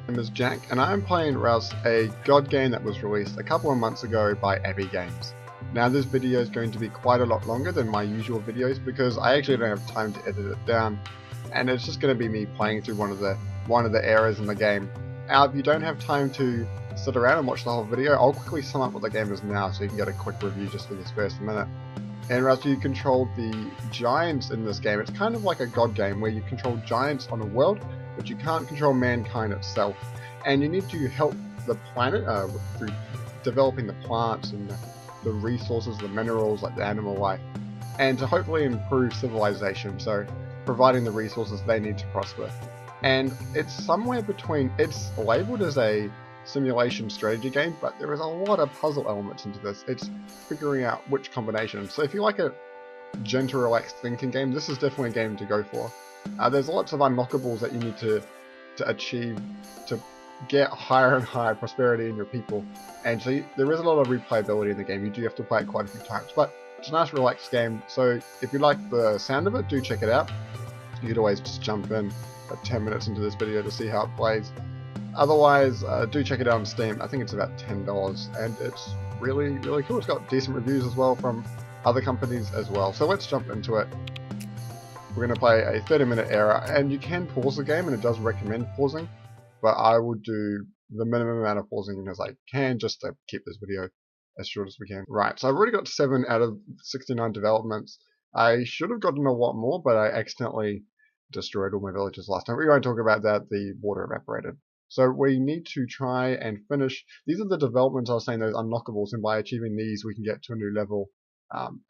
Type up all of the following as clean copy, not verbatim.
My name is Jack, and I'm playing Reus, a god game that was released a couple of months ago by Abbey Games. Now this video is going to be quite a lot longer than my usual videos because I actually don't have time to edit it down, and it's just going to be me playing through one of the errors in the game. Now if you don't have time to sit around and watch the whole video, I'll quickly sum up what the game is now so you can get a quick review just for this first minute. And Reus, you control the giants in this game. It's kind of like a god game where you control giants on a world, but you can't control mankind itself. And you need to help the planet through developing the plants and the resources, the minerals, like the animal life, and to hopefully improve civilization, so providing the resources they need to prosper. And it's somewhere between, it's labelled as a simulation strategy game, but there is a lot of puzzle elements into this. It's figuring out which combination. So if you like a gentle, relaxed thinking game, this is definitely a game to go for. There's lots of unlockables that you need to achieve to get higher and higher prosperity in your people, and so there is a lot of replayability in the game. You do have to play it quite a few times, but it's a nice relaxed game. So if you like the sound of it, do check it out. You could always just jump in 10 minutes into this video to see how it plays. Otherwise, do check it out on Steam. I think it's about $10, and it's really, really cool. It's got decent reviews as well from other companies as well. So let's jump into it. We're going to play a 30-minute era, and you can pause the game, and it does recommend pausing, but I would do the minimum amount of pausing as I can just to keep this video as short as we can. Right, so I've already got 7 out of 69 developments. I should have gotten a lot more, but I accidentally destroyed all my villages last time. We won't talk about that, the water evaporated. So we need to try and finish, these are the developments I was saying, those unlockables, and by achieving these we can get to a new level.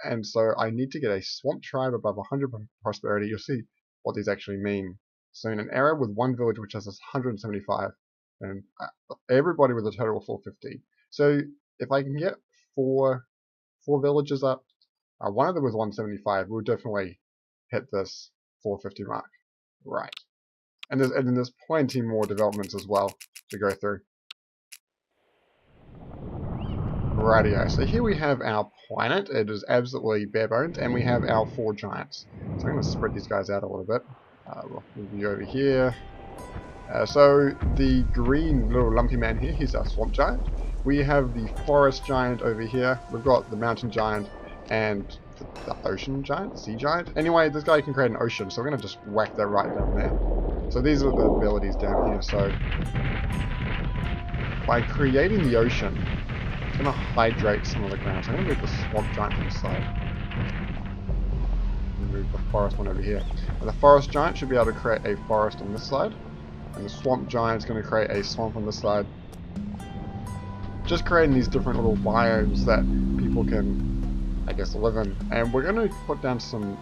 And so I need to get a swamp tribe above 100 prosperity. You'll see what these actually mean. So in an area with one village which has 175, and everybody with a total of 450. So if I can get four villages up, one of them with 175, we'll definitely hit this 450 mark. Right. And there's plenty more developments as well to go through. Rightio, so here we have our planet. It is absolutely bare bones, and we have our 4 giants. So I'm going to spread these guys out a little bit. We'll move you over here. So the green little lumpy man here, he's our swamp giant. We have the forest giant over here. We've got the mountain giant and the ocean giant, sea giant. Anyway, this guy can create an ocean, so we're going to just whack that right down there. So these are the abilities down here. So by creating the ocean, it's going to hydrate some of the ground. So I'm going to move the swamp giant to the side. Move the forest one over here. And the forest giant should be able to create a forest on this side, and the swamp giant is going to create a swamp on this side. Just creating these different little biomes that people can, I guess, live in. And we're going to put down some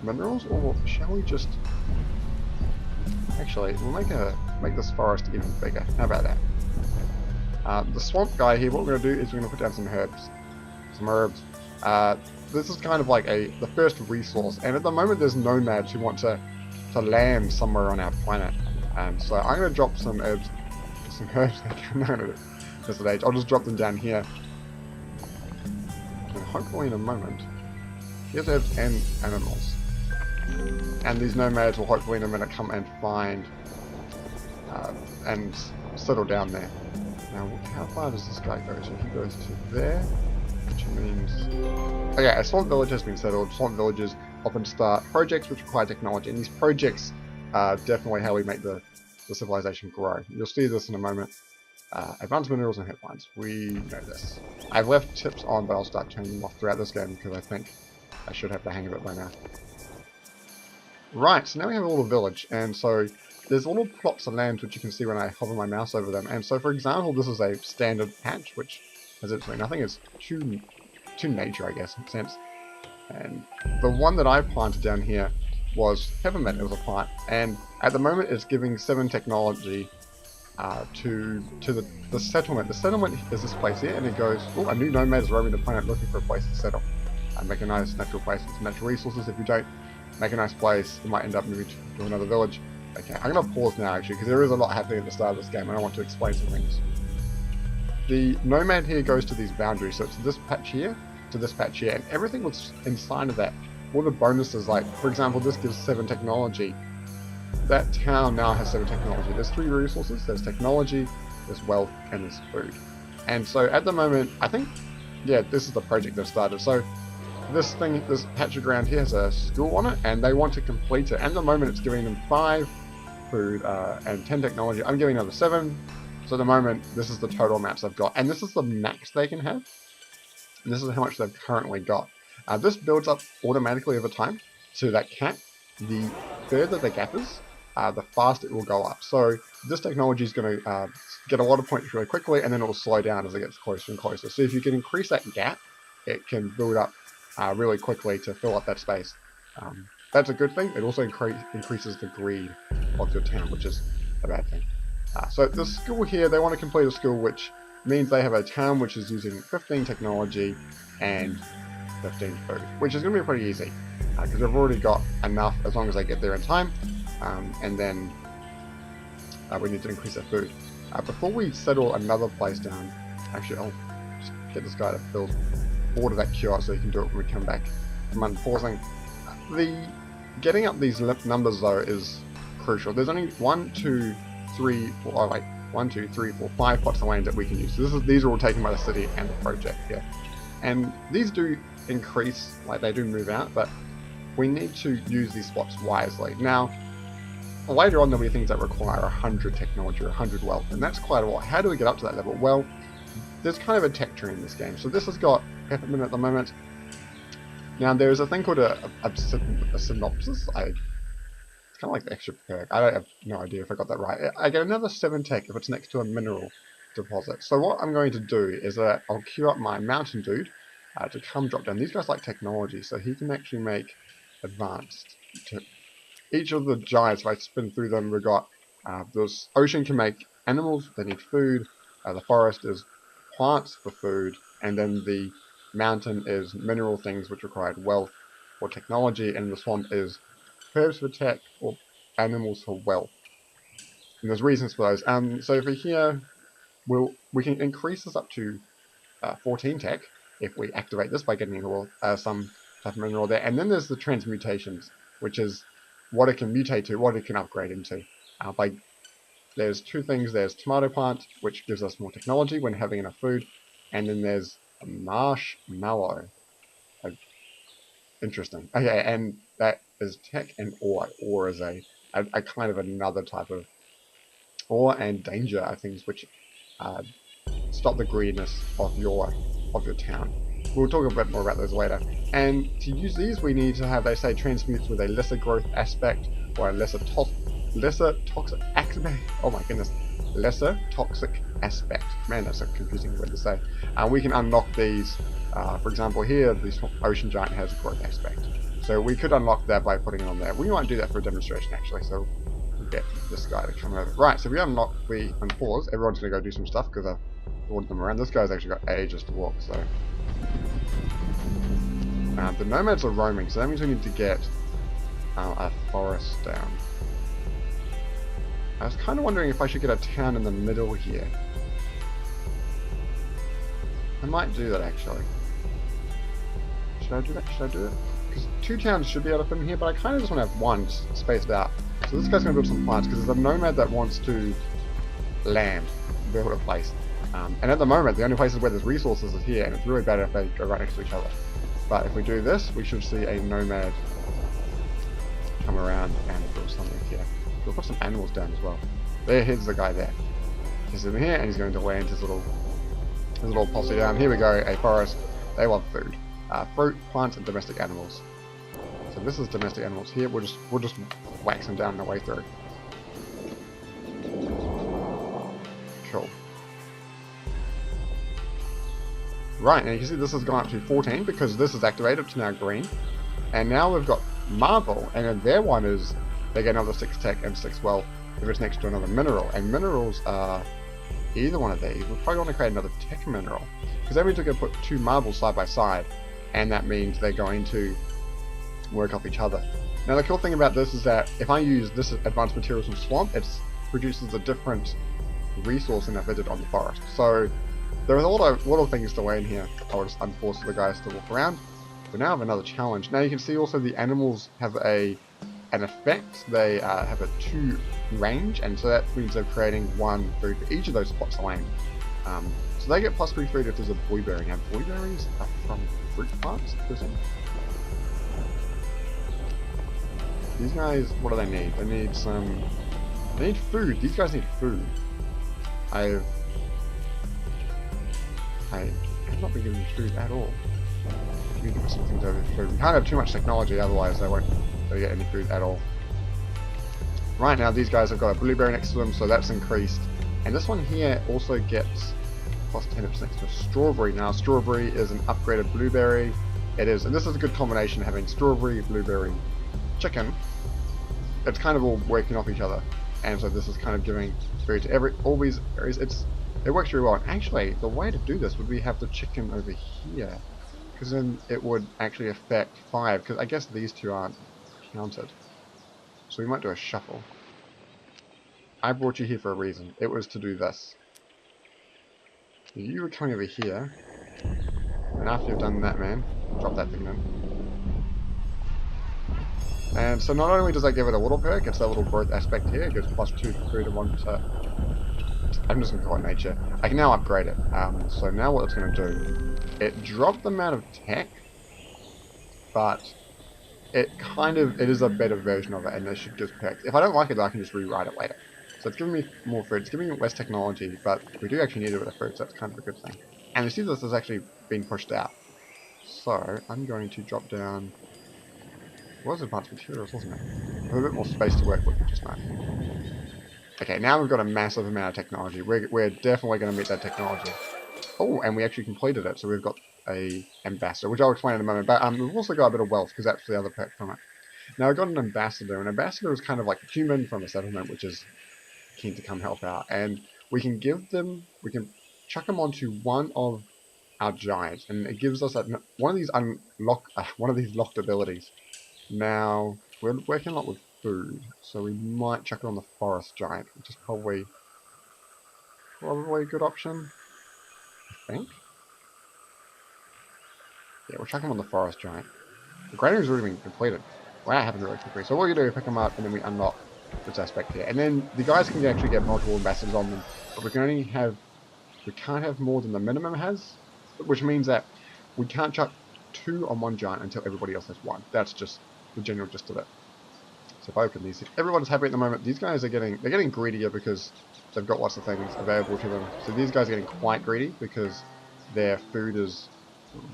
minerals, or shall we just... Actually, we'll make this forest even bigger. How about that? The swamp guy here, what we're going to do is we're going to put down some herbs. Some herbs. This is kind of like the first resource, and at the moment there's nomads who want to land somewhere on our planet. So I'm going to drop some herbs. No, this age. I'll just drop them down here. And hopefully in a moment, here's herbs and animals. And these nomads will hopefully in a minute come and find and settle down there. Now, how far does this guy go? So he goes to there, which means... Okay, a swamp village has been settled. Swamp villages often start projects which require technology, and these projects are definitely how we make the civilization grow. You'll see this in a moment. Advanced minerals and headlines. We know this. I've left tips on, but I'll start turning them off throughout this game because I think I should have the hang of it by now. Right, so now we have a little village, and so there's little plots of land which you can see when I hover my mouse over them. And so, for example, this is a standard patch which has absolutely nothing. It's to nature, I guess, in a sense. And the one that I planted down here was peppermint. It was a plant, and at the moment it's giving 7 technology to the settlement. The settlement is this place here, and it goes, oh, a new nomad is roaming the planet looking for a place to settle. Make a nice natural place with some natural resources. If you don't make a nice place, you might end up moving to another village. Okay, I'm going to pause now actually, because there is a lot happening at the start of this game, and I want to explain some things. The nomad here goes to these boundaries, so it's this patch here to this patch here, and everything that's inside of that, all the bonuses, like, for example, this gives 7 technology, that town now has 7 technology. There's 3 resources. There's technology, there's wealth, and there's food. And so at the moment, I think, yeah, this is the project they've started. So this patch of ground here has a school on it, and they want to complete it. At the moment, it's giving them 5 food and 10 technology. I'm giving another 7. So at the moment, this is the total amounts they've got, and this is the max they can have. And this is how much they've currently got. This builds up automatically over time to that cap. The further the gap is, the faster it will go up. So this technology is going to get a lot of points really quickly, and then it will slow down as it gets closer and closer. So if you can increase that gap, it can build up really quickly to fill up that space. That's a good thing. It also increases the greed of your town, which is a bad thing. So the school here, they want to complete a school, which means they have a town which is using 15 technology and 15 food, which is going to be pretty easy because they've already got enough as long as they get there in time. And then we need to increase their food. Before we settle another place down, actually I'll just get this guy to order that cure so he can do it when we come back from unpausing. Getting up these numbers though is crucial. There's only 1, 2, 3, 4, oh wait, 1, 2, 3, 4, 5 plots of land that we can use. So these are all taken by the city and the project here. And these do increase, like they do move out, but we need to use these spots wisely. Now, later on there'll be things that require 100 technology or 100 wealth, and that's quite a lot. How do we get up to that level? Well, there's kind of a tech tree in this game. So this has got peppermint at the moment. Now there's a thing called a synopsis. It's kind of like the extra perk. I don't have no idea if I got that right. I get another 7 tech if it's next to a mineral deposit. So what I'm going to do is that I'll queue up my mountain dude to come drop down. These guys like technology, so he can actually make advanced. Each of the giants, if I spin through them, we've got this ocean can make animals, they need food, the forest is plants for food, and then the mountain is mineral things which require wealth or technology, and the swamp is herbs for tech or animals for wealth. And there's reasons for those. So for here, we can increase this up to 14 tech if we activate this by getting some type of mineral there. And then there's the transmutations, which is what it can mutate to, what it can upgrade into. There's 2 things. There's tomato plant, which gives us more technology when having enough food, and then there's a marshmallow. Interesting. Okay, and that is tech and ore. Ore is a kind of another type of ore, and danger are things which stop the greediness of your town. We'll talk a bit more about those later. And to use these, we need to have, they say, transmutes with a lesser growth aspect or a lesser toxic aspect. Oh my goodness, lesser toxic aspect. Man, that's a confusing word to say. We can unlock these. For example, here, this ocean giant has a growth aspect. So we could unlock that by putting it on there. We might do that for a demonstration, actually. So we'll get this guy to come over. Right, so we unpause. Everyone's going to go do some stuff because I've ordered them around. This guy's actually got ages to walk, so. The nomads are roaming, so that means we need to get a forest down. I was kind of wondering if I should get a town in the middle here. I might do that, actually. Should I do that? Should I do it? Because 2 towns should be able to fit in here, but I kind of just want to have 1 spaced out. So this guy's going to build some plants, because there's a nomad that wants to build a place. And at the moment, the only places where there's resources is here, and it's really bad if they go right next to each other. But if we do this, we should see a nomad come around and build something here. We'll put some animals down as well. Here's the guy there. He's in here, and he's going to land his little posse down. Here we go, a forest. They want food. Fruit, plants, and domestic animals. So this is domestic animals here. We'll just wax them down the way through. Cool. Right, and you can see this has gone up to 14 because this is activated. It's now green. And now we've got marble, and then their one is they get another 6 tech and 6 wealth if it's next to another mineral. And minerals are either one of these. We'll probably want to create another tech mineral because then we took and put 2 marbles side by side, and that means they're going to work off each other. Now the cool thing about this is that if I use this advanced materials from swamp, it produces a different resource than if I did on the forest. So there are a lot of things to learn here. I'll just unforce the guys to walk around. We now have another challenge. Now you can see also the animals have a an effect. They have a 2 range, and so that means they're creating 1 food for each of those spots of land. So they get +3 food if there's a blueberry. Now blueberries are from fruit plants, I presume. These guys, what do they need? They need they need food. These guys need food. I've not been giving food at all. We need to put some things over food. We can't have too much technology, otherwise they won't get any food at all. Right now, these guys have got a blueberry next to them, so that's increased. And this one here also gets +10 next to a strawberry. Now, strawberry is an upgraded blueberry. It is, and this is a good combination, having strawberry, blueberry, chicken. It's kind of all working off each other, and so this is kind of giving food to all these areas. It works really well. And actually, the way to do this would be have the chicken over here, because then it would actually affect 5. Because I guess these 2 aren't counted, so we might do a shuffle. I brought you here for a reason. It was to do this. You were coming over here, and after you've done that, man, drop that thing in. And so not only does that give it a little perk, it's that little growth aspect here. It gives +2 for food and 1 to... I'm just going to call it nature. I can now upgrade it. So now what it's going to do, it dropped the amount of tech, but it is a better version of it, and it should give perks. If I don't like it, I can just rewrite it later. So it's giving me more food, it's giving me less technology, but we do actually need a bit of food, so that's kind of a good thing. And you see this has actually been pushed out. So I'm going to drop down... What was advanced materials, wasn't it? We have a bit more space to work with just now. Okay, now we've got a massive amount of technology. We're definitely going to meet that technology. Oh, and we actually completed it, so we've got a ambassador, which I'll explain in a moment. But we've also got a bit of wealth, because that's the other perk from it. Now I've got an ambassador. An ambassador is kind of like a human from a settlement, which is keen to come help out. And we can chuck them onto one of our giants, and it gives us one of these locked abilities. Now, we're working a lot with food, so we might chuck it on the forest giant, which is probably a good option, I think. Yeah, we'll chuck him on the forest giant. The granary's already been completed. Wow, that happened really quickly. So what you do is pick them up, and then we unlock this aspect here. And then the guys can actually get multiple ambassadors on them, but we can't have more than the minimum has, which means that we can't chuck 2 on one giant until everybody else has 1. That's just the general gist of it. So if I open these, everyone's happy at the moment. These guys are getting greedier because they've got lots of things available to them. So these guys are getting quite greedy because their food is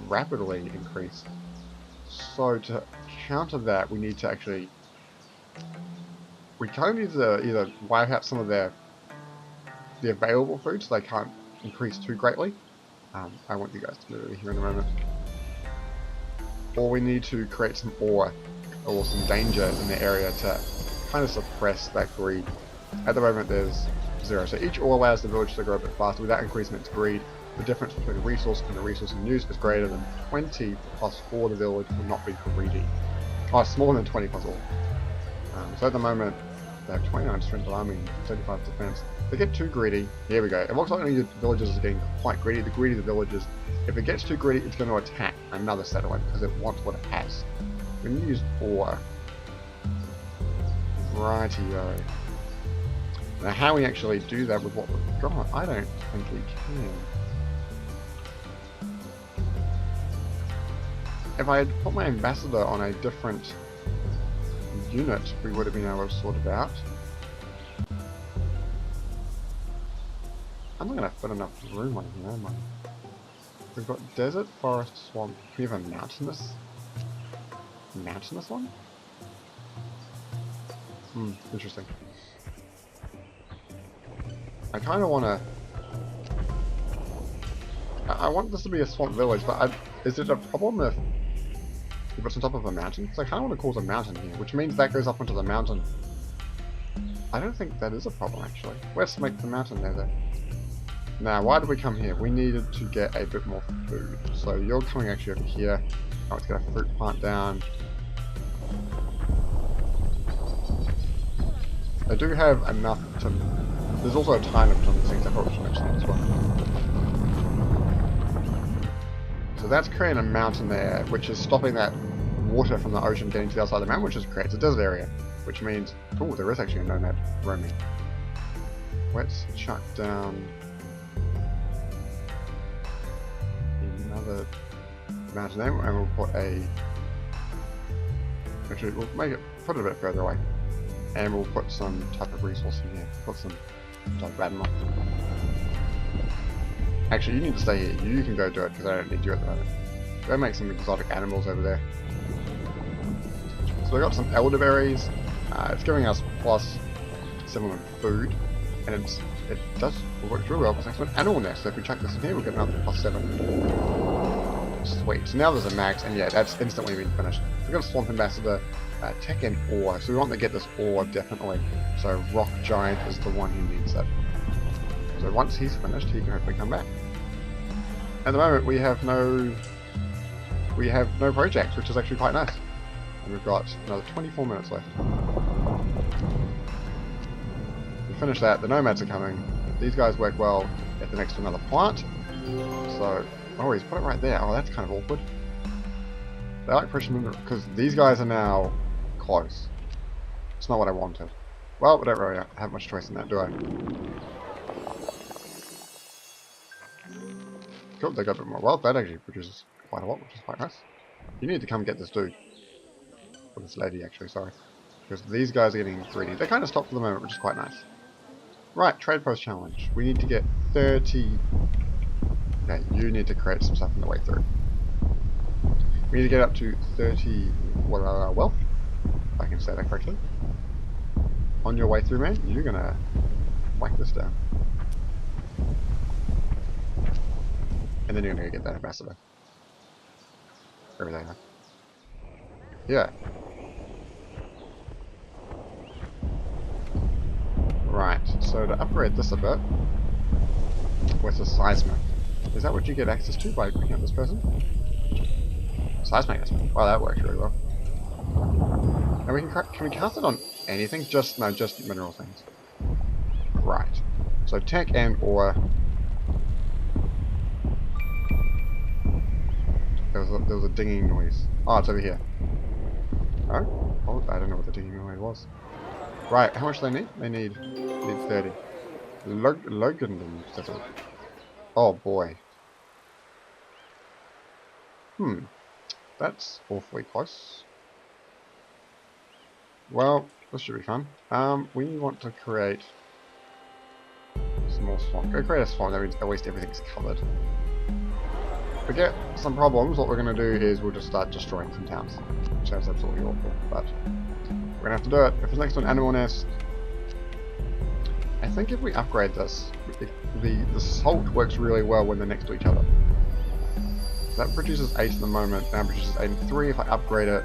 rapidly increased. So to counter that, we need to actually, we kind of need to either wipe out some of the available food so they can't increase too greatly. I want you guys to move over here in a moment. Or we need to create some ore or some danger in the area to kind of suppress that greed. At the moment there's 0, so each ore allows the village to grow a bit faster without increasing its greed. The difference between a resource and a resource in use is greater than 20 plus 4. The village will not be greedy. Oh, smaller than 20 plus all. So at the moment they have 29 strength army and 35 defense. If they get too greedy, here we go. It looks like the villagers are getting quite greedy. The greedy of the villagers, if it gets too greedy, it's going to attack another settlement because it wants what it has. We need to use ore. Rightio. Now how we actually do that with what we've got, I don't think we can. If I had put my ambassador on a different unit, we would have been able to sort it out. I'm not going to fit enough room on here, am I? We've got desert, forest, swamp. We have a mountainous one? Interesting. I kind of want to... I want this to be a swamp village, but is it a problem if it's on top of a mountain? Because I kind of want to cause a mountain here, which means that goes up onto the mountain. I don't think that is a problem, actually. Let's make the mountain there, then. Now, why did we come here? We needed to get a bit more food. So you're coming actually over here. Oh, let's get a fruit plant down. I do have enough to... There's also a time limit on these things. I probably should mention that as well. So that's creating a mountain there, which is stopping that water from the ocean getting to the outside of the mountain, which creates a desert area. which means, oh, there is actually a nomad roaming. Let's chuck down another mountain there, and we'll put a, actually we'll make it, put it a bit further away, and we'll put some type of resource in here, put some type of animal. Actually, you need to stay here, you can go do it, because I don't need you at the moment. Go make some exotic animals over there. So we got some elderberries, it's giving us +7 on food, and it works really well for next one. Animal nest, so if we chuck this in here, we'll get another +7. Sweet, so now there's a max, and yeah, that's instantly been finished. We've got a swamp ambassador, tech and ore, so we want to get this ore definitely. So rock giant is the one who needs it. So once he's finished, he can hopefully come back. At the moment, we have no projects, which is actually quite nice. And we've got another 24 minutes left. We finish that, the nomads are coming. These guys work well if they're next to another plant. So, oh, he's put it right there. Oh, that's kind of awkward. They like pushing them because these guys are now close. It's not what I wanted. Well, we don't really have much choice in that, do I? Cool, they got a bit more wealth. That actually produces quite a lot, which is quite nice. You need to come get this dude. Or this lady, actually, sorry. Because these guys are getting greedy. They kind of stopped for the moment, which is quite nice. Right, trade post challenge. We need to get 30... Okay, you need to create some stuff on the way through. We need to get up to 30 wealth, if I can say that correctly. On your way through, man, you're gonna whack this down. And then you're gonna get that ambassador. Over there. Yeah. Right, so to upgrade this a bit, where's the seismic? Is that what you get access to by picking up this person? Seismic, wow, that works really well. And we can we cast it on anything? Just mineral things. Right. So tech and ore. There was a dinging noise. Oh, it's over here. Oh? Oh, I don't know what the dinging noise was. Right, how much do they need? They need 30. Logan settled. Oh boy. That's awfully close. Well, this should be fun. We want to create some more swamp. Go create a swamp, that means at least everything's covered. If we get some problems, what we're going to do is we'll just start destroying some towns. Which sounds absolutely awful, but we're going to have to do it. If it's next to an animal nest, I think if we upgrade this, the salt works really well when they're next to each other. That produces 8 at the moment, now it produces 8 and 3. If I upgrade it,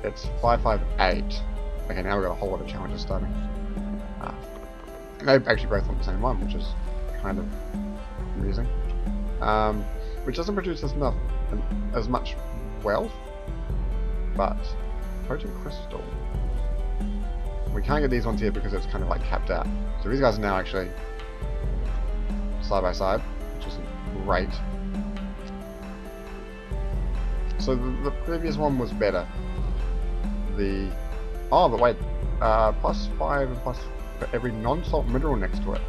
it's 5, 5, 8. Okay, now we've got a whole lot of challenges starting. They actually both want the same one, which is kind of amusing. Which doesn't produce as much wealth, but potent crystal. We can't get these ones here because it's kind of like capped out. So these guys are now actually side by side, which is great. So the previous one was better. Oh, but wait, +5 and plus for every non-salt mineral next to it.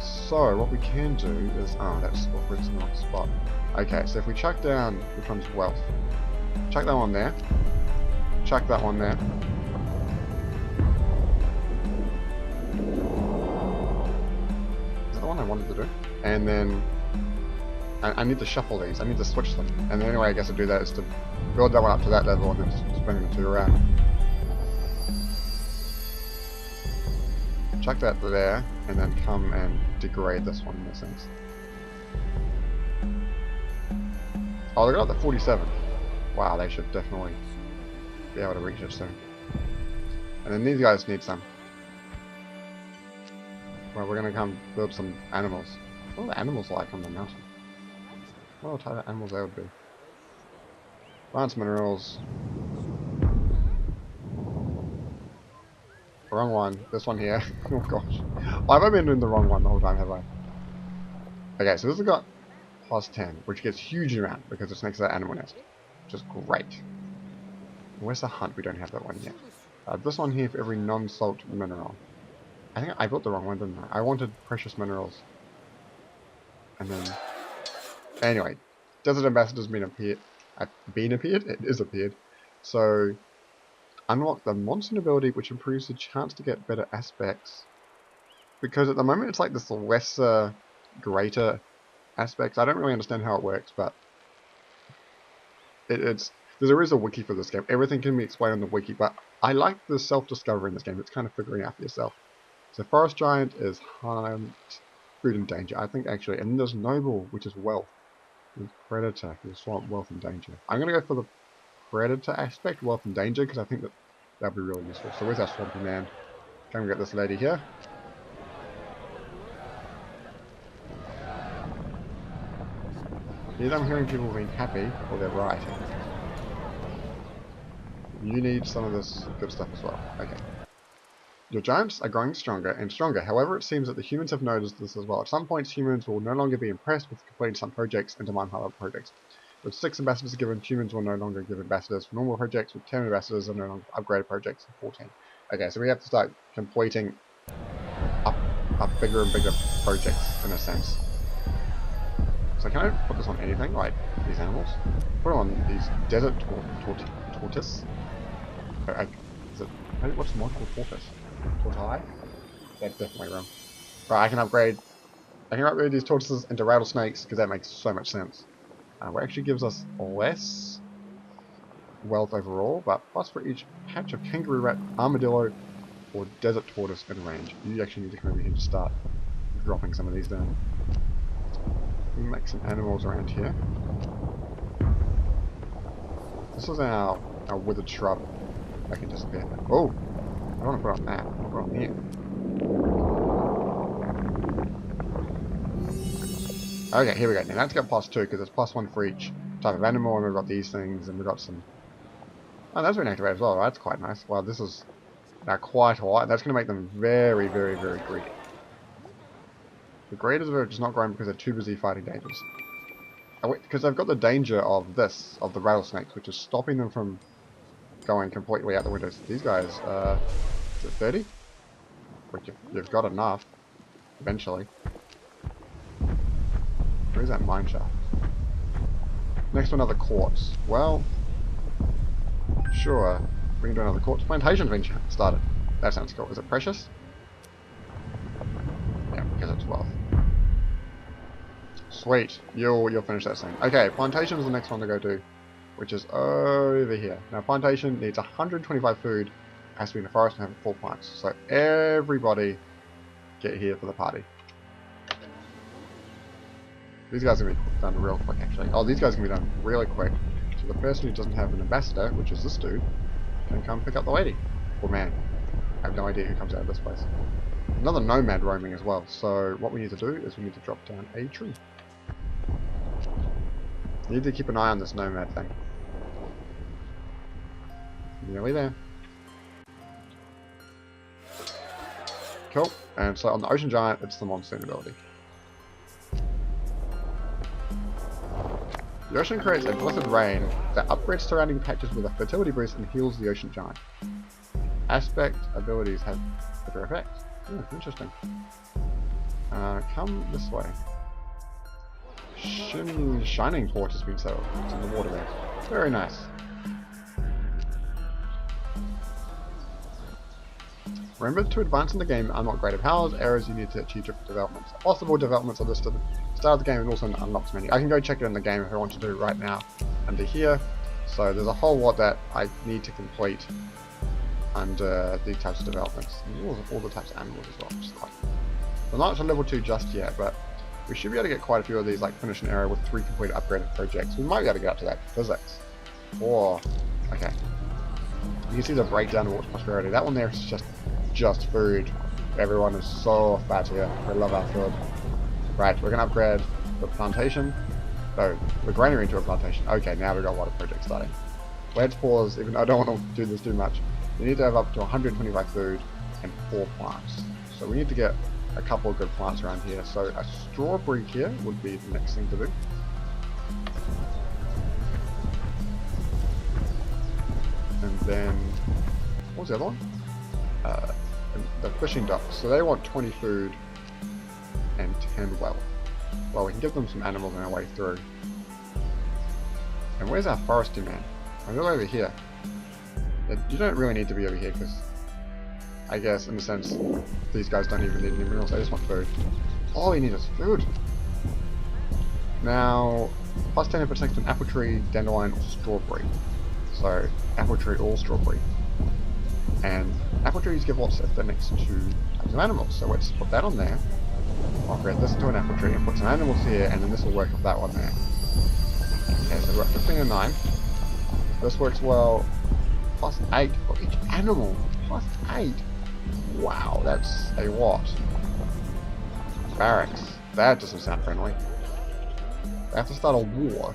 So what we can do is, that's awkward, it's in the wrong spot. Okay, so if we chuck down, which one's wealth? Chuck that one there. Chuck that one there. Is that the one I wanted to do? And then I need to shuffle these. I need to switch them. And the only way I guess to do that is to build that one up to that level and then just bring the two around. Chuck that there, and then come and degrade this one in a sense. Oh, they got the 47. Wow, they should definitely be able to reach it soon. And then these guys need some. Well, we're going to come build some animals. What are the animals like on the mountain? What type of animals they would be? Plants, minerals. Wrong one. This one here. Oh gosh. Why have I been doing the wrong one the whole time, have I? Okay, so this has got +10, which gets huge amount because it's next to that animal nest. Which is great. Where's the hunt? We don't have that one yet. This one here for every non-salt mineral. I think I built the wrong one, didn't I? I wanted precious minerals. And then... Anyway, Desert Ambassador's been appeared. It is appeared. So, unlock the Monsoon ability, which improves the chance to get better aspects. Because at the moment it's like this lesser, greater aspects. I don't really understand how it works, but there is a wiki for this game. Everything can be explained on the wiki, but I like the self-discovery in this game. It's kind of figuring out for yourself. So Forest Giant is Hunt, Food and Danger, I think actually. And then there's Noble, which is Wealth. And Predator is Swamp, Wealth and Danger. I'm going to go for the Predator aspect, Wealth and Danger, because I think that'll be really useful. So where's our Swampy Man? Can we get this lady here? Either I'm hearing people being happy, or they're rioting. You need some of this good stuff as well. Okay. Your giants are growing stronger and stronger. However, it seems that the humans have noticed this as well. At some points, humans will no longer be impressed with completing some projects and demand higher projects. With 6 ambassadors given, humans will no longer give ambassadors for normal projects. With 10 ambassadors, and no longer upgraded projects for 14. Okay, so we have to start completing up bigger and bigger projects in a sense. So can I put this on anything, like these animals? Put it on these desert tortoise. What's the mod called? Tortoise? Tortoise? That's definitely wrong. Right, I can upgrade these tortoises into rattlesnakes because that makes so much sense. It actually gives us less wealth overall, but plus for each patch of kangaroo rat, armadillo, or desert tortoise in range. You actually need to come over here to start dropping some of these down. We make some animals around here. This is our withered shrub. I can disappear. Oh! I don't want to put it on that. I want to put it on here. Okay, here we go. Now that's got +2 because it's +1 for each type of animal, and we've got these things, and we've got some... Oh, that's been activated as well. That's quite nice. Wow, this is now quite a lot. That's going to make them very, very, very greedy. The graders are just not growing because they're too busy fighting dangers. Because they've got the danger of this, of the rattlesnakes, which is stopping them from going completely out the windows. These guys, is it 30? Which you've got enough, eventually. Where's that mine shaft? Next to another quartz. Well, sure, we can do another quartz. Plantation's been started. That sounds cool. Is it precious? Yeah, because it's wealth. Sweet, you'll finish that soon. Okay, plantation is the next one to go do, which is over here. Now, plantation needs 125 food, has to be in the forest and have 4 plants. So everybody get here for the party. These guys are going to be done real quick, actually. Oh, these guys are going to be done really quick. So the person who doesn't have an ambassador, which is this dude, can come pick up the lady. Or man. I have no idea who comes out of this place. Another nomad roaming as well. So what we need to do is we need to drop down a tree. You need to keep an eye on this nomad thing. Nearly there. Cool. And so on the ocean giant, it's the monsoon ability. The ocean creates a blessed rain that upgrades surrounding patches with a fertility boost and heals the ocean giant. Aspect abilities have better effects. Interesting. Come this way. Shining port has been settled. It's in the water there. Very nice. Remember to advance in the game and unlock greater powers, areas you need to achieve different developments. Possible developments are listed at the start of the game and also in the unlocks menu. I can go check it in the game if I want to do it right now under here. So there's a whole lot that I need to complete under these types of developments. And all the types of animals as well, which is quite cool. We're not to level 2 just yet, but we should be able to get quite a few of these, like finish an area with 3 completed upgraded projects. We might be able to get up to that for physics. Or, okay. You can see the breakdown of what's prosperity. That one there is just food. Everyone is so fat here. We love our food. Right, we're gonna upgrade the plantation. No, the granary into a plantation. Okay, now we've got a lot of projects starting. Let's pause, even though I don't want to do this too much. We need to have up to 125 food and 4 plants. So we need to get a couple of good plants around here. So a strawberry here would be the next thing to do. And then was the other one? The fishing docks. So they want 20 food and 10 wealth. Well, we can give them some animals on our way through. And where's our forestry man? I'm really over here. You don't really need to be over here because I guess in a sense these guys don't even need any minerals, they just want food. All you need is food. Now, plus 10 protects an apple tree, dandelion, or strawberry. So, apple tree or strawberry. And apple trees give lots if they're next to types of animals. So let's put that on there. I'll create this into an apple tree and put some animals here, and then this will work with that one there. Okay, so we're at 15 and 9. This works well. Plus 8 for each animal. Plus 8. Wow, that's a lot. Barracks. That doesn't sound friendly. They have to start a war.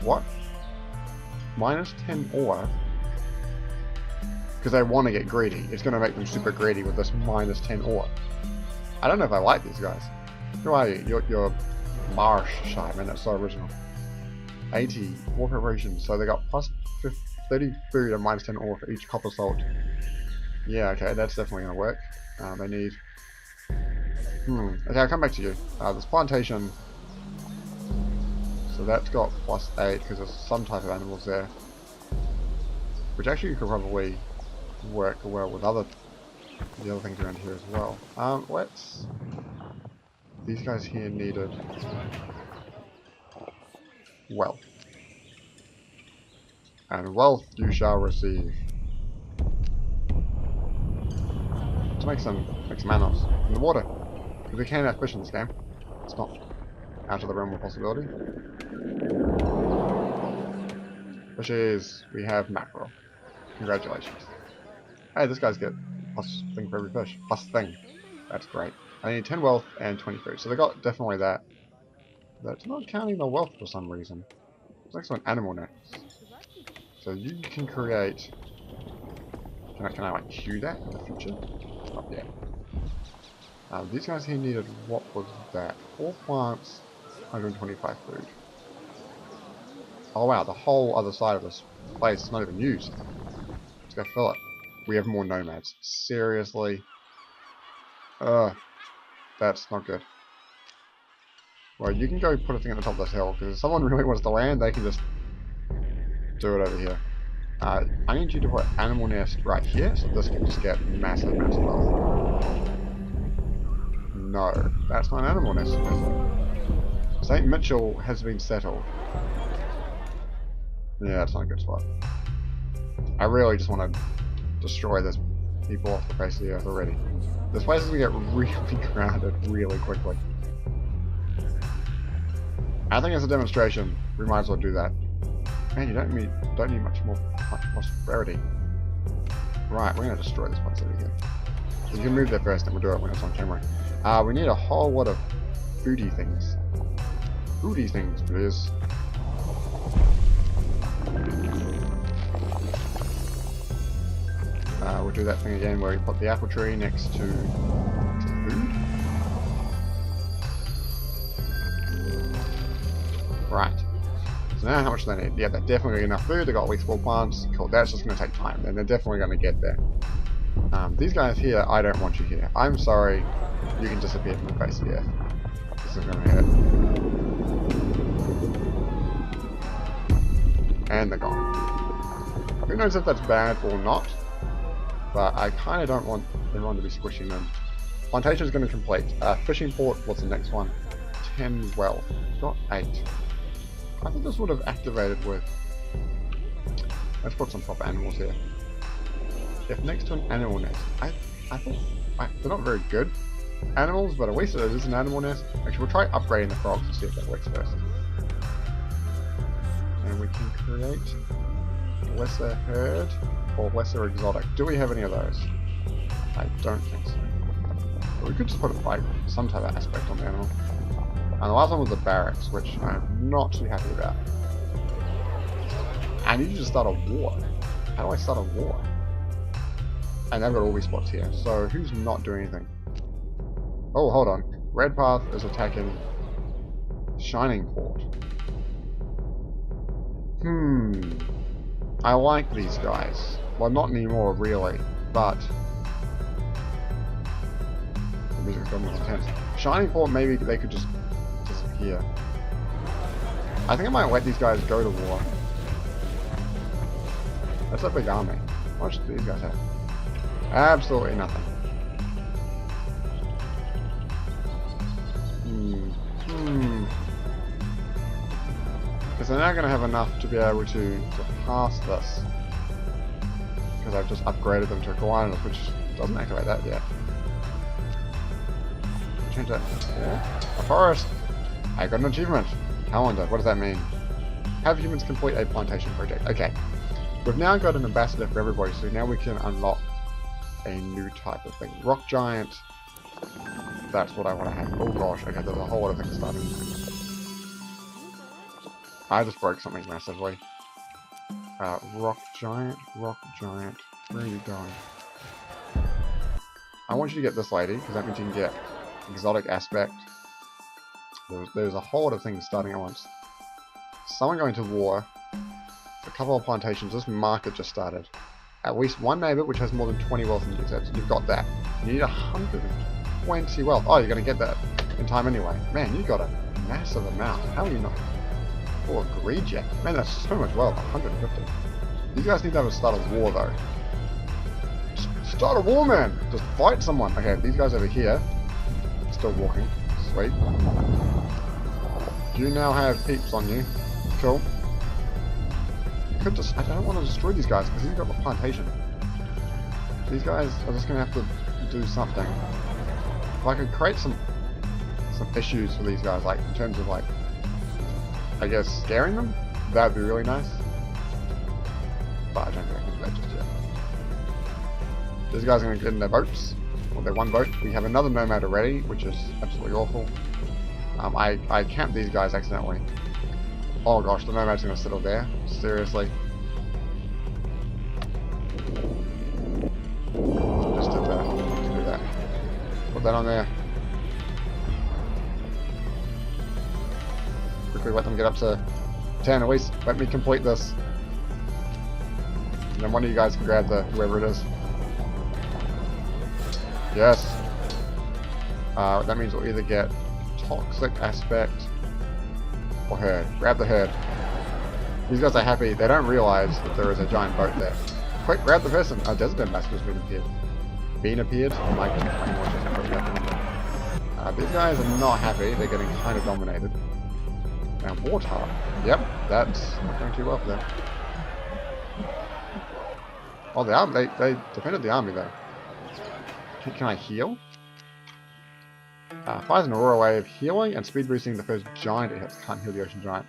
What? Minus 10 ore? Because they want to get greedy. It's going to make them super greedy with this minus 10 ore. I don't know if I like these guys. Who are you? You're Marsh Shy, man, that's so original. 80 ore preparation, so they got plus 30 food and minus 10 ore for each copper salt. Yeah, okay, that's definitely going to work. They need... Okay, I'll come back to you. This plantation... So that's got plus 8 because there's some type of animals there. Which actually could probably work well with the other things around here as well. Let's... These guys here needed... wealth. And wealth you shall receive. Let's make some animals in the water. Because we can have fish in this game. It's not out of the realm of possibility. Fishes, we have mackerel. Congratulations. Hey, this guy's get plus thing for every fish. Plus thing. That's great. I need 10 wealth and 20 food. So they got definitely that. That's not counting the wealth for some reason. It's next to an animal next. So you can create... Can I like queue that in the future? Not yet. These guys here needed, what was that? 4 plants, 125 food. Oh wow, the whole other side of this place is not even used. Let's go fill it. We have more nomads. Seriously? That's not good. Well, you can go put a thing at the top of this hill, because if someone really wants to land, they can just do it over here. I need you to put animal nest right here, so this can just get massive wealth. No, that's not an animal nest. St. Mitchell has been settled. Yeah, that's not a good spot. I really just want to destroy this people off the face of the earth already. This place is going to get really crowded really quickly. I think as a demonstration, we might as well do that. Man, you don't need much more prosperity. Right, we're going to destroy this place over here. So you can move there first and we'll do it when it's on camera. We need a whole lot of foodie things. Foodie things, please. We'll do that thing again where we put the apple tree next to food. Right. So now how much do they need? Yeah, they're definitely enough food. They got at least 4 plants. Cool, that's just going to take time. And they're definitely going to get there. These guys here, I don't want you here. I'm sorry. You can disappear from the face of the earth. This is going to hurt. And they're gone. Who knows if that's bad or not, but I kind of don't want everyone to be squishing them. Plantation is going to complete. Fishing port, what's the next one? 10 wealth. Got 8. I think this would have activated with... Let's put some proper animals here. If next to an animal nest, I think they're not very good animals, but at least it is an animal nest. Actually, we'll try upgrading the frogs and see if that works first. And we can create lesser herd or lesser exotic. Do we have any of those? I don't think so. But we could just put like some type of aspect on the animal. And the last one was the barracks, which I'm not too happy about. I need to start a war. How do I start a war? And they've got all these spots here. So who's not doing anything? Oh, hold on. Red Path is attacking Shining Port. I like these guys. Well, not anymore, really, but the music's gone more intense. Shining Port, maybe they could just disappear. I think I might let these guys go to war. That's a big army. How much do these guys have? Absolutely nothing. Because they're now going to have enough to be able to pass this. Because I've just upgraded them to a Goliath, which doesn't activate that yet. Change that. Yeah. A forest! I got an achievement! Calendar, what does that mean? Have humans complete a plantation project. Okay. We've now got an ambassador for everybody, so now we can unlock a new type of thing. Rock Giant. That's what I want to have. Oh gosh, okay, there's a whole lot of things starting. I just broke something massively. Rock Giant, where are you going? I want you to get this lady, because that means you can get exotic aspect. There's a whole lot of things starting at once. Someone going to war. A couple of plantations. This market just started. At least one neighbor which has more than 20 wealth in users. You've got that. You need 120 wealth. Oh, you're going to get that in time anyway. Man, you got a massive amount. How are you not full of greed yet? Man, that's so much wealth. 150. These guys need to have a start a war though. Just start a war, man. Just fight someone. Okay, these guys over here still walking. Sweet. You now have peeps on you. Cool. I don't want to destroy these guys because you've got the plantation. These guys are just going to have to do something. If I could create some issues for these guys, like in terms of like, I guess scaring them, that'd be really nice. But I don't think I can do that just yet. These guys are going to get in their boats, or their one boat. We have another nomad already, which is absolutely awful. I camped these guys accidentally. Oh gosh, the nomad's going to settle there. Seriously. Just did that. Do that. Put that on there. Quickly let them get up to 10 at least. Let me complete this. And then one of you guys can grab the whoever it is. Yes. That means we'll either get toxic aspect or herd. Grab the herd. These guys are happy. They don't realize that there is a giant boat there. Quick, grab the person. Oh, Desert Ambassador's been appeared. Been appeared? Oh my goodness. These guys are not happy. They're getting kind of dominated. And water. Yep, that's not going too well for them. Oh, they defended the army though. Can I heal? Fires an aurora wave, healing and speed boosting the first giant it hits. Can't heal the ocean giant.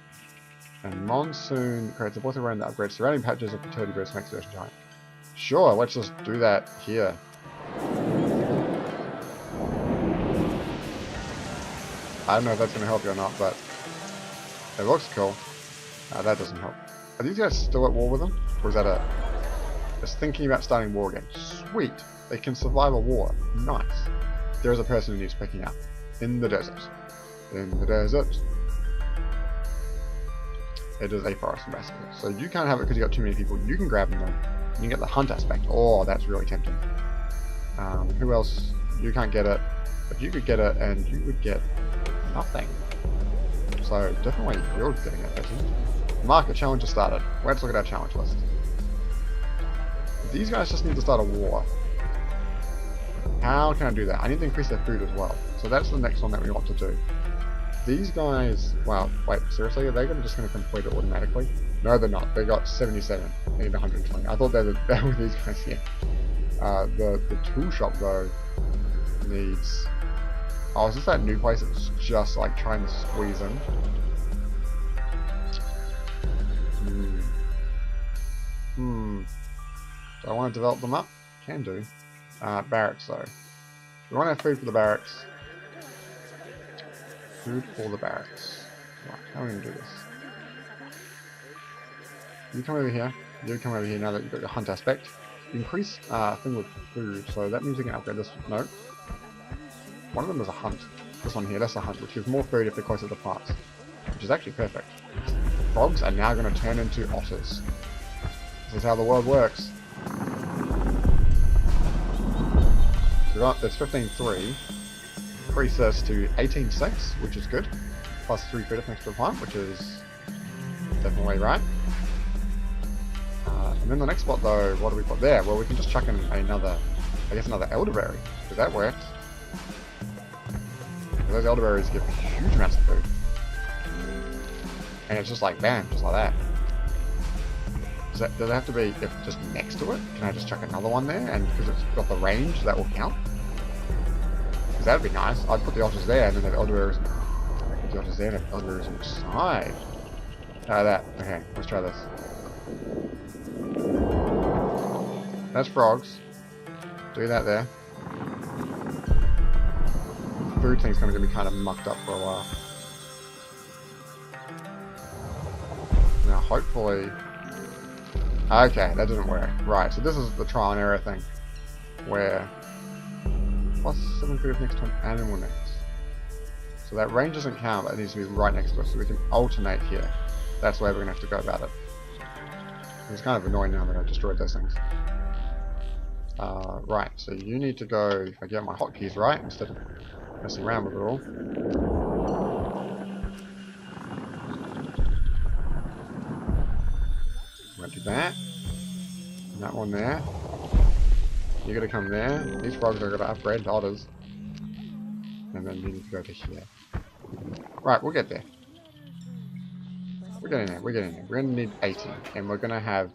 And monsoon creates a water rain that upgrades surrounding patches of fertility boost makes the ocean giant. Sure, let's just do that here. I don't know if that's going to help you or not, but it looks cool. That doesn't help. Are these guys still at war with them? Or is that it? Just thinking about starting war again. Sweet. They can survive a war. Nice. There is a person who needs picking up. In the desert. In the desert. It is a forest ambassador. So you can't have it because you got too many people. You can grab them. You can get the hunt aspect. Oh, that's really tempting. Who else? You can't get it. But you could get it and you would get nothing. So definitely you're getting that person. Market challenge has started. Let's look at our challenge list. These guys just need to start a war. How can I do that? I need to increase their food as well. So that's the next one that we want to do. These guys, wow, wait, seriously, are they just going to complete it automatically? No, they're not. They got 77. They need 120. I thought they were better with these guys here. The tool shop though needs. Oh, is this that new place that's just like trying to squeeze in? Do I want to develop them up? Can do. Barracks though. We want to have food for the barracks. Food for the barracks. Right, how are we going to do this? You come over here. You come over here now that you've got your hunt aspect. Increase thing with food, so that means we can upgrade this. No. One of them is a hunt. This one here, that's a hunt, which gives more food if they're closer to plants. Which is actually perfect. Frogs are now going to turn into otters. This is how the world works. So that's 15.3. Increase this to 18.6, which is good. Plus 3 credits next to the plant, which is definitely right. And then the next spot though, what do we put there? Well, we can just chuck in another, I guess another elderberry, because that works. Those elderberries give huge amounts of food. And it's just like, bam, just like that. Does it have to be just next to it? Can I just chuck another one there? And because it's got the range, that will count? Because that'd be nice. I'd put the otters there and then have elderberries. Put the otters there and have elderberries on the side. Try that. Okay, let's try this. That's frogs. Do that there. The food thing's going to be kind of mucked up for a while. Now, hopefully... Okay, that didn't work. Right, so this is the trial and error thing. Where... plus 7 food next to an animal next. So that range doesn't count, but it needs to be right next to it, so we can alternate here. That's the way we're going to have to go about it. It's kind of annoying now that I destroyed those things. Right, so you need to go, if I get my hotkeys right, instead of messing around with it all. I'm going to do that. And that one there. You're going to come there. These frogs are going to upgrade to otters. And then you need to go to here. Right, we'll get there. We're getting there, we're getting there. We're going to need 80, and we're going to have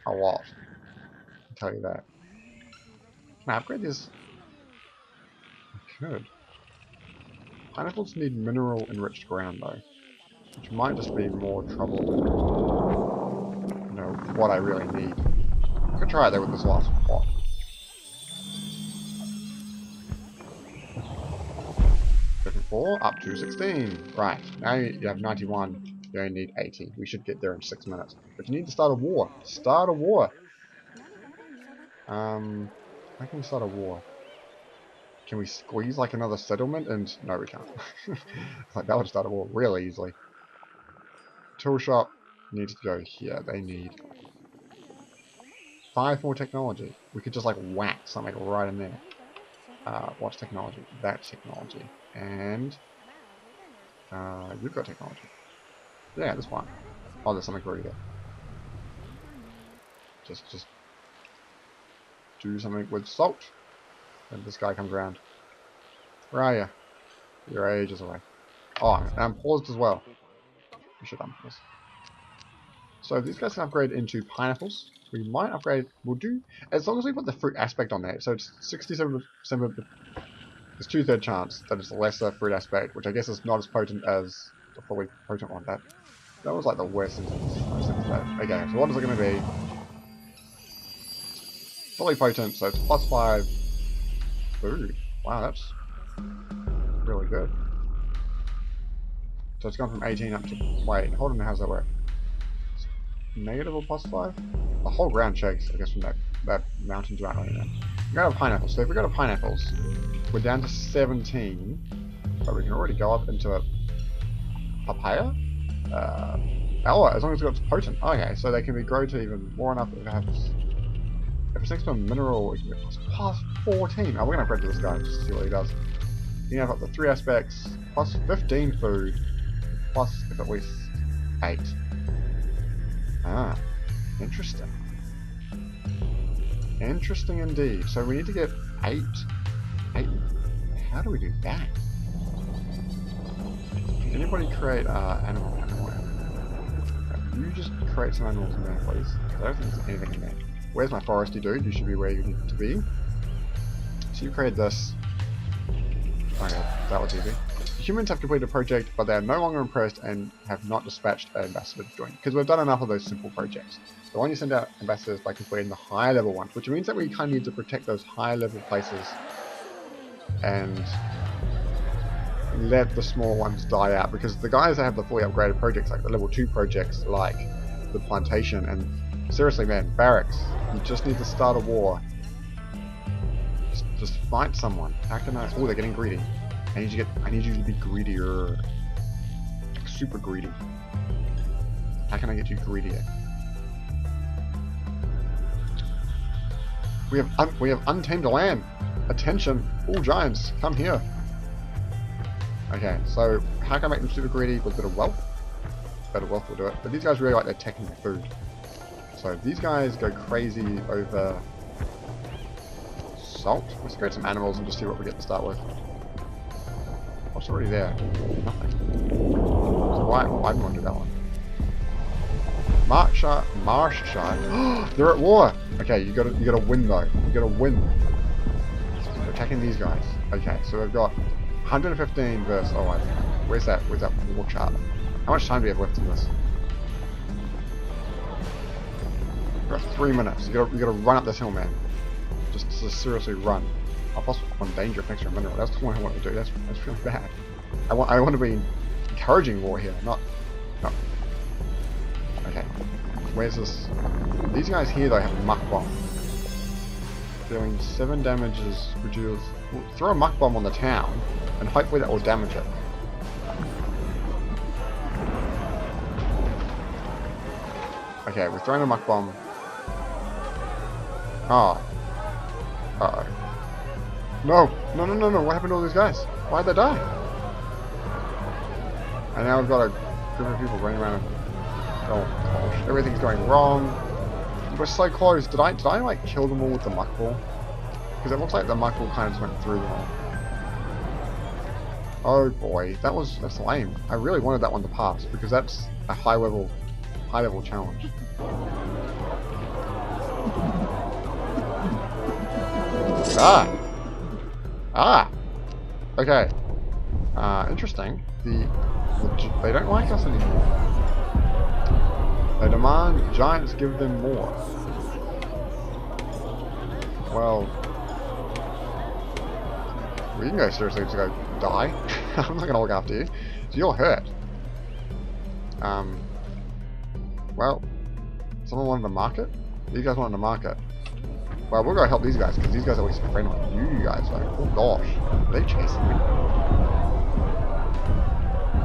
a lot. I'll tell you that. Can I upgrade this? I could. Pineapples need mineral enriched ground though, which might just be more trouble than, you know, what I really need. I could try it there with this last pot. Up to 16. Right, now you have 91. You only need 80. We should get there in 6 minutes. But you need to start a war. Start a war! How can we start a war? Can we squeeze like another settlement? And no, we can't. Like that would start a war really easily. Tool shop needs to go here. They need 5 more technology. We could just like whack something right in there. What's technology? That's technology. And you've got technology. Yeah, this one. Oh, there's something for you there. Just do something with salt. And this guy comes around. Where are you? You're ages away. Oh, and I'm paused as well. We should unpause. So these guys can upgrade into pineapples. We might upgrade. We'll do as long as we put the fruit aspect on there. So it's 67%. There's 2/3 chance that it's a lesser fruit aspect, which I guess is not as potent as the fully potent one. That was like the worst instance. Okay, so what is it going to be? Fully potent, so it's plus 5 food. Wow, that's really good. So it's gone from 18 up to... Wait, hold on, how's that work? Negative or plus 5? The whole ground shakes, I guess, from that mountain to out. We go to pineapples. So if we go to pineapples, we're down to 17, but we can already go up into a papaya. As long as it's got potent. Okay, so they can be grown to even more enough that perhaps if it's next to a mineral, we can get plus 14. Oh, we're gonna upgrade to this guy just to see what he does. You can have up to 3 aspects, plus 15 food, plus if at least 8. Ah, interesting. Interesting indeed. So we need to get 8. How do we do that? Can anybody create animal? You just create some animals in there, please. I don't think there's anything in there. Where's my foresty dude? You should be where you need to be. So you create this. Okay, that was easy. Humans have completed a project, but they are no longer impressed and have not dispatched an ambassador to join. Because we've done enough of those simple projects. So why don't you send out ambassadors by completing the higher level ones, which means that we kind of need to protect those higher level places and let the small ones die out. Because the guys that have the fully upgraded projects, like the level 2 projects, like the plantation, and seriously man, barracks, you just need to start a war. Just fight someone. How can I? Oh, they're getting greedy. I need you to be greedier. Like super greedy. How can I get you greedier? We have untamed land. Attention, all giants, come here. Okay, so how can I make them super greedy with a bit of wealth? Better wealth will do it. But these guys really like their tech and food. So these guys go crazy over salt. Let's create some animals and just see what we get to start with. What's already there? Nothing. So why do we want to do that one? Marsh shark. They're at war. Okay, you gotta win though. You gotta win. We're attacking these guys. Okay, so we've got 115 versus. Oh, I don't know. Where's that war chart? How much time do we have left in this? We've got 3 minutes. You gotta run up this hill, man. Just seriously run. I'll possibly on danger of extra mineral. That's what I want to do. That's really bad. I want to be encouraging war here, not. Okay. Where's this? These guys here though have a muck bomb. Dealing 7 damage is reduced. We'll throw a muck bomb on the town, and hopefully that will damage it. Okay, we're throwing a muck bomb. Oh. Uh-oh. No! No! What happened to all these guys? Why'd they die? And now we've got a group of people running around. Oh gosh, everything's going wrong. We're so close. Did I like kill them all with the muck ball? Because it looks like the muck ball kind of just went through them all. Oh boy, that's lame. I really wanted that one to pass because that's a high level challenge. Okay. Interesting. They don't like us anymore. They demand giants give them more. Well, we can go seriously just go die. I'm not gonna look after you. So you're hurt. Well, someone wanted to market? These guys wanted to market. Well, we'll go help these guys, because these guys are at least friendly. You guys, like, oh gosh, are they chasing me?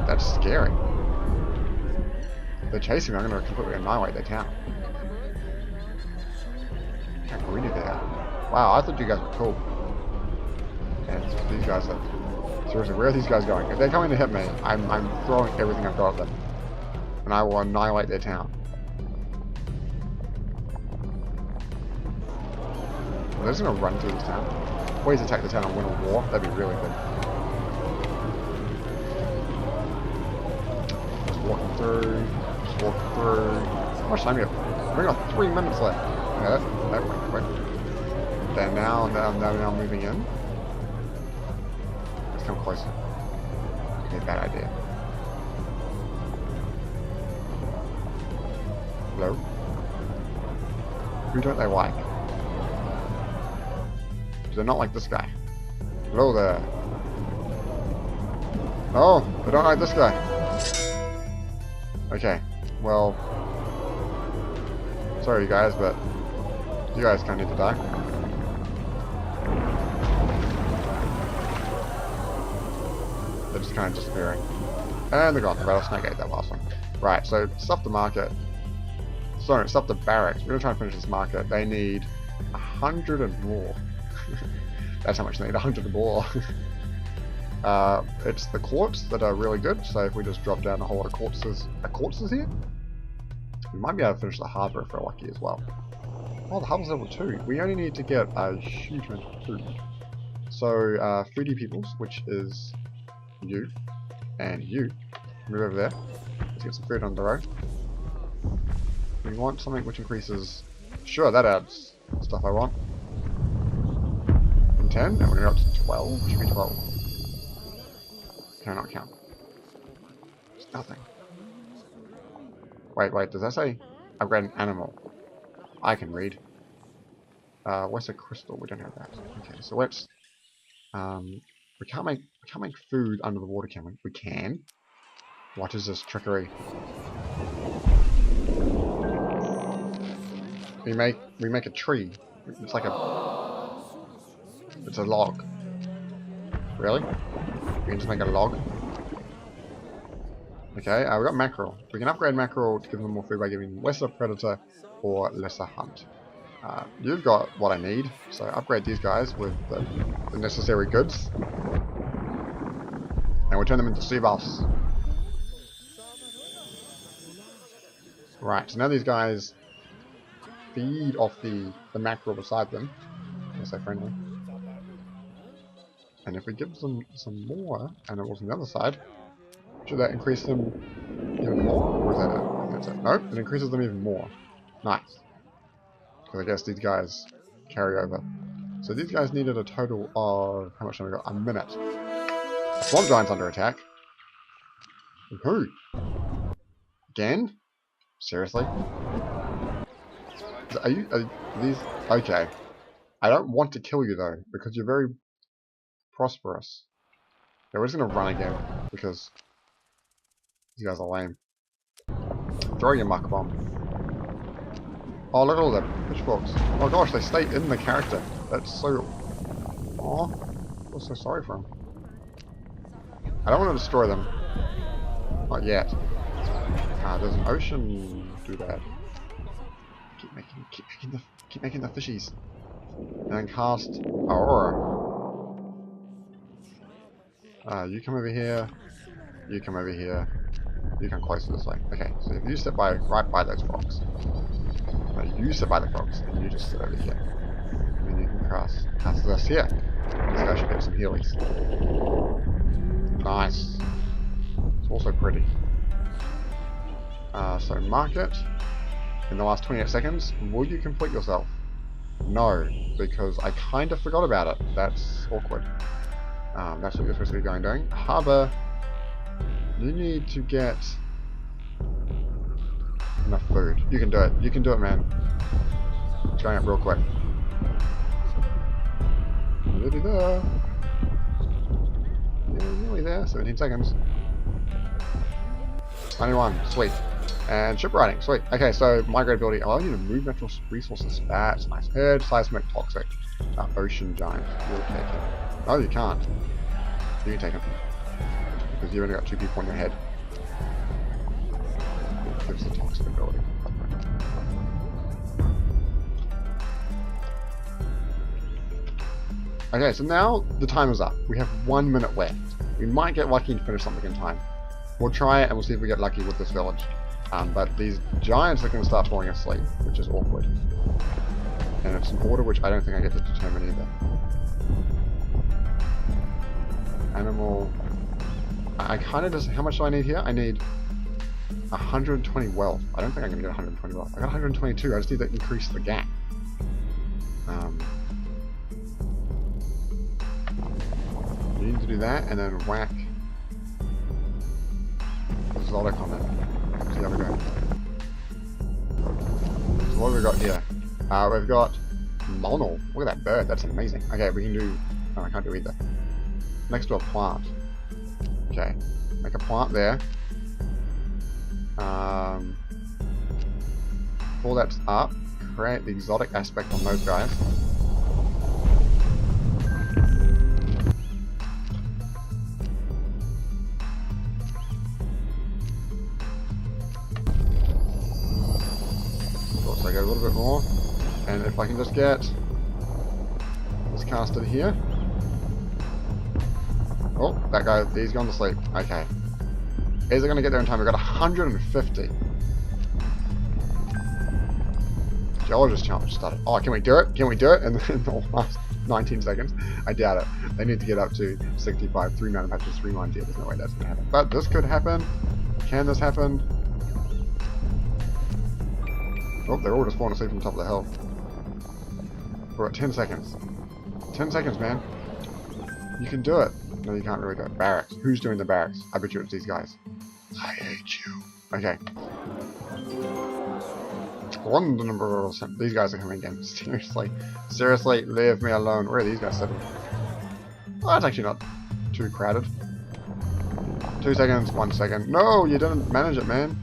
That's scary. If they're chasing me, I'm going to completely annihilate their town. How greedy they are. Wow, I thought you guys were cool. And these guys are... Seriously, where are these guys going? If they're coming to hit me, I'm throwing everything I've got at them. And I will annihilate their town. They're just going to run through this town. Ways to attack the town and win a war. That'd be really good. Just walking through. Just walking through. How much time do we have? We've got 3 minutes left. Yeah, that went quick. Then now moving in. Let's come closer. Okay, bad idea. Hello? Who don't they like? They're not like this guy. Hello there. Oh, they don't like this guy. Okay, well, sorry you guys, but you guys kind of need to die. They're just kind of disappearing. And they're gone. The rattlesnake ate that last one. Right, so stuff the market. Sorry, stuff the barracks. We're going to try and finish this market. They need 100 and more. That's how much they need, 100 and more. It's the quartz that are really good, so if we just drop down a whole lot of quartzes here, we might be able to finish the harbour if we're lucky as well. Oh, the harbour's level 2. We only need to get a huge amount of food. So, foodie peoples, which is you and you, move over there. Let's get some food on the road. We want something which increases... Sure, that adds stuff I want. 10, and we're going to go up to 12. Should be 12. Cannot count. It's nothing. Wait, does that say upgrade an animal? I can read. Where's a crystal? We don't have that. Okay, so let's we can't make food under the water, can we? We can. What is this trickery? We make a tree. It's like it's a log. Really? We can just make a log? Okay, we've got mackerel. We can upgrade mackerel to give them more food by giving lesser predator or lesser hunt. You've got what I need, so upgrade these guys with the necessary goods. And we'll turn them into sea boss. Right, so now these guys feed off the mackerel beside them. They're so friendly. And if we give them some more, and it was on the other side, should that increase them even more? Or is that it? I think that's it. Nope, it increases them even more. Nice. Because I guess these guys carry over. So these guys needed a total of, how much time we got? A minute. Swamp Giant's under attack. Who? Again? Seriously? Are these... Okay. I don't want to kill you though, because you're very prosperous. Yeah, we're just gonna run again, because you guys are lame. Throw your muck bomb. Oh, look at all the pitchforks. Oh gosh, they stay in the character. That's so... Aw. I feel so sorry for him. I don't want to destroy them. Not yet. There's an ocean do that. Keep making the fishies. And then cast Aurora. You come over here. You come over here. You come closer this way. Okay, so if you sit right by those frogs. No, you sit by the frogs, and you just sit over here. And then you can cast this here. This guy should get some healies. Nice. It's also pretty. So mark it. In the last 28 seconds, will you complete yourself? No, because I kind of forgot about it. That's awkward. That's what you're supposed to be doing. Harbour, you need to get enough food. You can do it. You can do it, man. It's going up real quick. Nearly there. Yeah, nearly there. 17 seconds. 91. Sweet. And ship riding. Sweet. Okay, so migrate ability. Allow you to move natural resources. That's nice. Herd, seismic, toxic. Ocean giant. You'll take him. No, you can't. You can take him. Because you've only got 2 people on your head. It gives the toxic ability. Okay, so now the time is up. We have 1 minute left. We might get lucky and finish something in time. We'll try it and we'll see if we get lucky with this village. But these giants are going to start falling asleep, which is awkward. And it's an order which I don't think I get to determine either. Animal... I kind of just... How much do I need here? I need 120 wealth. I don't think I'm going to get 120 wealth. I got 122. I just need to increase the gap. You need to do that and then whack exotic on it. See how we go. So what have we got here? We've got Monal. Look at that bird. That's amazing. Okay, we can do... Oh, I can't do either. Next to a plant. Okay. Make a plant there. Pull that up. Create the exotic aspect on those guys. So I get a little bit more, and if I can just get this casted here. Oh, that guy, he's gone to sleep. Okay. Is it going to get there in time? We've got 150. Geologist challenge started. Oh, can we do it? Can we do it in the last 19 seconds? I doubt it. They need to get up to 65, 3 mountain patches, 3 mine deer. There's no way that's going to happen. But this could happen. Can this happen? Oh, they're all just falling asleep on top of the hill. We're at 10 seconds. 10 seconds, man. You can do it. No, you can't really do it. Barracks. Who's doing the barracks? I bet you it's these guys. I hate you. Okay. These guys are coming again. Seriously. Seriously, leave me alone. Where are these guys sitting? Oh, that's actually not too crowded. 2 seconds, 1 second. No, you didn't manage it, man.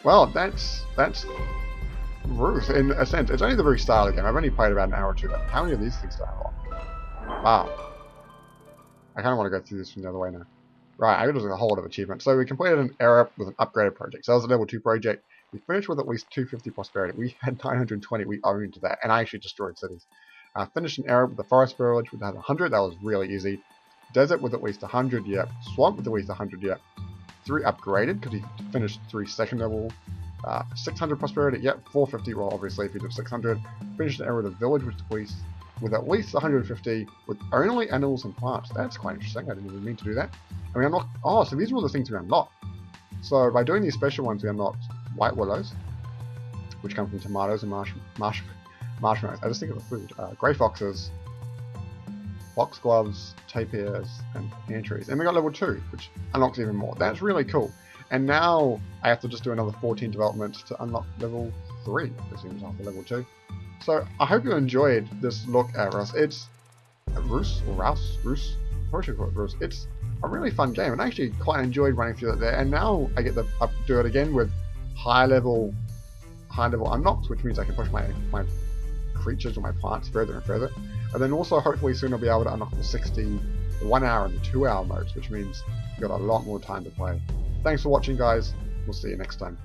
Well, that's Reus in a sense. It's only the very start of the game. I've only played about an hour or two. How many of these things do I have? Wow. I kind of want to go through this from the other way now. Right, I got a whole lot of achievements. So we completed an era with an upgraded project. So that was a level 2 project. We finished with at least 250 prosperity. We had 920, we owned that, and I actually destroyed cities. Finished an era with the forest village with 100, that was really easy. Desert with at least 100, yep. Swamp with at least 100, yep. 3 upgraded, because he finished 3 second level. 600 prosperity, yep. 450, well obviously if he did 600. Finished an era with a village with at least 150, with only animals and plants. That's quite interesting, I didn't even mean to do that. And we unlocked, oh, so these were the things we unlocked. So by doing these special ones, we unlocked white willows, which come from tomatoes and marshmallows. I just think of the food. Grey foxes, foxgloves, tapirs, and hand trees. And we got level 2, which unlocks even more. That's really cool. And now I have to just do another 14 developments to unlock level 3, presumes after level 2. So I hope you enjoyed this look at Reus. It's Reus, probably should call it Reus. It's a really fun game, and I actually quite enjoyed running through it there. And now I get to do it again with high level unlocks, which means I can push my creatures or my plants further and further. And then also hopefully soon I'll be able to unlock the 60, the 1 hour and the 2 hour modes, which means you've got a lot more time to play. Thanks for watching, guys. We'll see you next time.